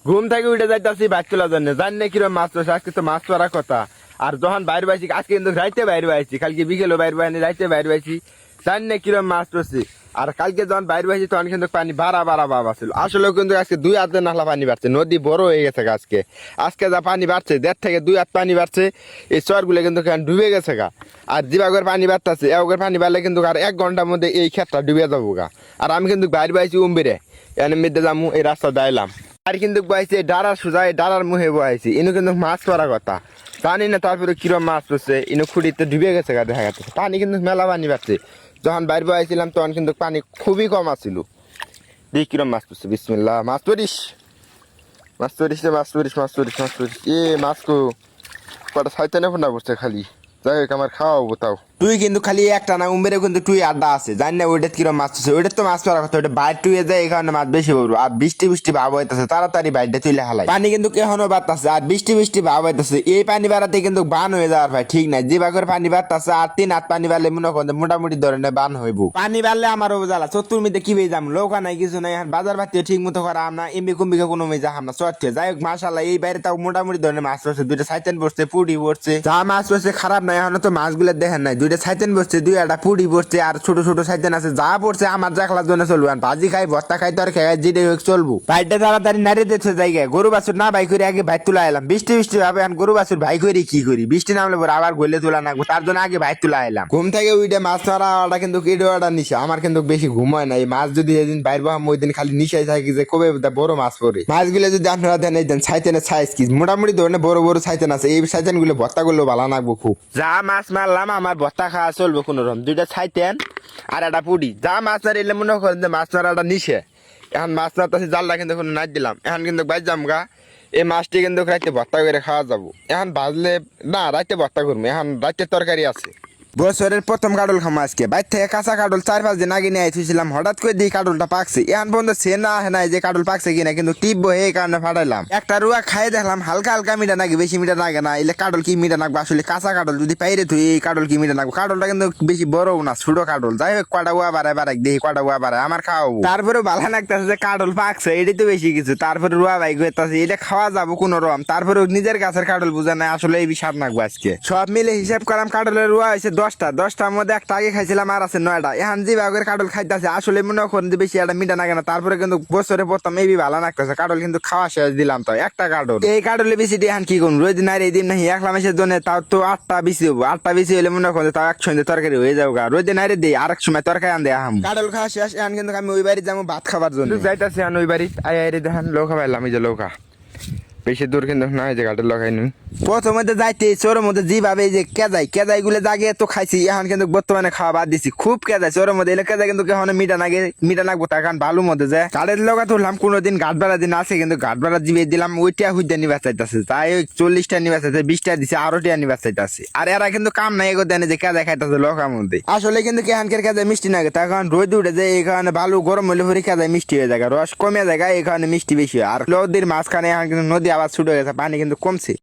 ঘুম থেকে উঠে যাইতেছি বাইক তোলার জন্য, জানি না কিরকম মাছ ধরছে। আজকে তো মাছ ধরার কথা। আর যখন বাইরে বাইছি, আজকে কিন্তু রাইতে বাইরে বাইছি, কালকে বিকেলও বাইরে বাইনি, রাইতে বাইরে বাইছি, জানি না কিরকম মাছ ধরছি। আর কালকে যখন বাইরে বাইছি তখন কিন্তু পানি বাড়া বাড়া ভাব আছিল। আসলেও কিন্তু আজকে 2 হাতের নালা পানি বাড়ছে, নদী বড় হয়ে গেছে আজকে। আজকে যা পানি বাড়ছে 1.5 থেকে 2 হাত পানি বাড়ছে। এই চরগুলো কিন্তু ডুবে গেছে গা। আর যেভাবে পানি বাড়তেছে এভাবে পানি বাড়লে কিন্তু আর 1 ঘন্টার মধ্যে এই ক্ষেতটা ডুবে যাবো গা। আর আমি কিন্তু বাইরে বাইছি উম্বিরে, এনে মিদ্দে যাবো, এই রাস্তা দাইলাম। আর কিন্তু বয়াইছে ডারার সোজা, ডারার মুহে বয়াইছে, ইনু কিন্তু মাছ পড়ার কথা জানি না। তারপরে কিরম মাছ পড়ছে, ইনু খুঁড়িতে ডুবে গেছে গা, দেখা যাচ্ছে পানি কিন্তু মেলা পানি বাড়ছে। যখন বাইরে বয়াইছিলাম তখন কিন্তু পানি খুবই কম আছিল। দেখ কিরম মাছ পড়ছে, বিসমিল্লাহ। মাছ পড়িস, মাছ পড়িস রে, মাছ পড়িস, মাছ পড়িস, মাছ পড়িস। এ মাছ কো কটা শয়তানে ফোনা পড়ছে খালি। যাই হোক আমার খাওয়াবো তাও। তুই কিন্তু খালি একটা না, উম্বেরে কিন্তু তুই আড্ডা আছে, জানি না ওইটা কিরম মাছ আছে। ওইটা তো মাছ পড়ার কথা, ওইটা বাইর টুয়ে যায়, এই কারণে মাছ বেশি পড়বো। আর বৃষ্টি বৃষ্টি ভাব হইতেছে, তাড়াতাড়ি বাইরটা তুইলে হালাই। পানি কিন্তু এখনো বাড়তেছে, আর বৃষ্টি বৃষ্টি ভাব হইতেছে। এই পানি বাড়াতে কিন্তু বান হয়ে যাওয়ার ভাই ঠিক নাই। যে বাগের পানি বাড়তেছে, আর 3 হাত পানি বাড়লে মনে করেন মোটামুটি ধরনের বান হইব। পানি বাড়লে আমারও জ্বালা, চতুর মিতে কি বেয়ে যাম, লোকা নাই কিছু নাই। এখন বাজার বাড়তে ঠিক মতো করা আমরা এমবি কুম্বিকে কোনো মেয়ে যাহাম না চটকে। যাই হোক মাশাল্লাহ, এই বাইরে তাও মোটামুটি ধরনের মাছ পড়ছে। 2টা সাইতেন পড়ছে, পুডি পড়ছে, যা মাছ পড়ছে খারাপ নাই। এখন তো মাছগুলো দেখেন নাই, 2টা সাইতেন পড়ছে, 2টা পুডি পড়ছে, আর ছোট ছোট সাইতেন আছে। যা পড়ছে আমার জাকলার জন্য চলবো। ভাজি খাই, ভর্তা খাই, তোর খাই, যেটা হোক চলবো। বাইরটা তাড়াতাড়ি নাড়িয়ে দিচ্ছে জায়গায়। গরু বাছুর না ভাই করে আগে ভাই তুলা এলাম। বৃষ্টি বৃষ্টি ভাবে এখন গরু বাছুর ভাই করে কি করি, বৃষ্টি নামলে পরে আবার গলে তোলা নাকবো, তার জন্য আগে ভাই তুলা এলাম। ঘুম থেকে উইটে মাছ ধরাটা কিন্তু কেটোয়াটা নিশা। আমার কিন্তু বেশি ঘুম হয় না। এই মাছ যদি এদিন বাইর বাম ওই দিন খালি নিশাই থাকি যে কবে বড় মাছ পড়ে। মাছগুলো যদি আপনারা দেন, এই দেন সাইতেনের সাইজ কি মোটামুটি ধরনের বড় বড় সাইতেন আছে। এই সাইতেন গুলো ভর্তা করলেও ভালো লাগবো খুব। যা মাছ মারলাম আমার ভর্তা খাওয়া চলবো কোন রকম। 2টা সাইতেন আর একটা পুডি, যা মাছ মারিলে মনে করেন যে মাছ মারাটা নিশে। এখন মাছ মারতেছি, জালটা কিন্তু নাচ দিলাম। এখন কিন্তু বাইর যাম গা। এই মাছটি কিন্তু রাইতে ভর্তা করে খাওয়া যাবো। এখন ভাজলে না, রাইতে ভর্তা করবো। এখন রাইতে তরকারি আছে। বছরের প্রথম কাটল খামা আজকে। বাইর থেকে কাঁচা কাটল 4-5 দিন আগে নিয়ে আইছিলাম, হঠাৎ করে দিই কাটলটা পাকছে। এখন পর্যন্ত সে না নাই যে কাটল পাকছে কিনা, কিন্তু টিপবো এই কারণে ফাটাইলাম। একটা রুয়া খাই দেখলাম, হালকা হালকা মিঠা নাকি, বেশি মিঠা লাগে না। এলে কাটল কি মিঠা নাকবো আসলে, কাঁচা কাটল যদি পাইরে তুই এই কাটল কি মিঠা নাকবো। কাটলটা কিন্তু বেশি বড়ও না, ছোট কাটল। যাই হোক কটা উয়া বাড়ায় বাড়াই দেখি, কটা উয়া বাড়ায় আমার খাওয়াবো। তারপরে ভালো লাগতেছে যে কাটল পাকছে, এটাই তো বেশি কিছু। তারপরে রুয়া বাইক হইতেছে, এটা খাওয়া যাবো কোন রকম। তারপরে নিজের গাছের কাটল বুঝা নাই আসলে এই স্বাদ নাকবো আজকে। সব মিলে হিসাব করাম কাটলের রুয়া হয়েছে 10টার মধ্যে একটা আগে খাইছিলাম, আর আছে 9টা। এখন যে বাগের কাটল খাইতেছে আসলে মনে করেন যে বেশি একটা মিঠা লাগে না। তারপরে কিন্তু বছরে প্রথম এই ভালো লাগতেছে কাটল, কিন্তু খাওয়া শেষ দিলাম তো একটা কাটল। এই কাটলে বেশি এখন কি করুন, রোজ দিন আর এই দিন নাকি 1 মাসের জন্য তাও তো 8টা বেশি হবো। 8টা বেশি হলে মনে করেন তাও 100 তরকারি হয়ে যাবো। রোজ দিন আরে দিই আরেক সময় তরকারি আন দেয় আম। কাটল খাওয়া শেষ, এখন কিন্তু আমি ওই বাড়ি যাবো ভাত খাবার জন্য। যাইতেছি এখন ওই বাড়ি, আই দেখেন লৌকা পাইলাম, এই যে লৌকা বেশি দূর কিন্তু না, এই যে গাটের লগাই নুন। প্রথমে যাইতে চোরের মধ্যে যেভাবে এই যে কেজাই গুলো জাগে তো খাইছি। এখন কিন্তু বর্তমানে খাওয়া বাদ দিছি, খুব কেজাই চোরের মধ্যে। এলে কেজাই কিন্তু কেন মিঠা লাগবো তার কারণ ভালো মধ্যে যায়। গাড়ির লগা তুললাম কোনোদিন ঘাট বেড়া দিন আছে, কিন্তু ঘাট বেড়া জিবে দিলাম ওইটা হুইটা নিবা চাইতেছে। তাই 40টা নিবা চাইতে, 20টা দিছে, আরো টিয়া নিবা চাইতেছে। আর এরা কিন্তু কাম নাই এগো দেনে যে কেজাই খাইতেছে লকার মধ্যে। আসলে কিন্তু কেহানকের কেজাই মিষ্টি লাগে, তার কারণ রোদ উঠে যায় এই কারণে। ভালো গরম হলে পরে কেজাই মিষ্টি হয়ে যায়, রস কমে যায় এই কারণে মিষ্টি বেশি হয়। আর নদীর মাঝখানে এখন কিন্তু নদী আবার ছুটে গেছে, পানি কিন্তু কমছে।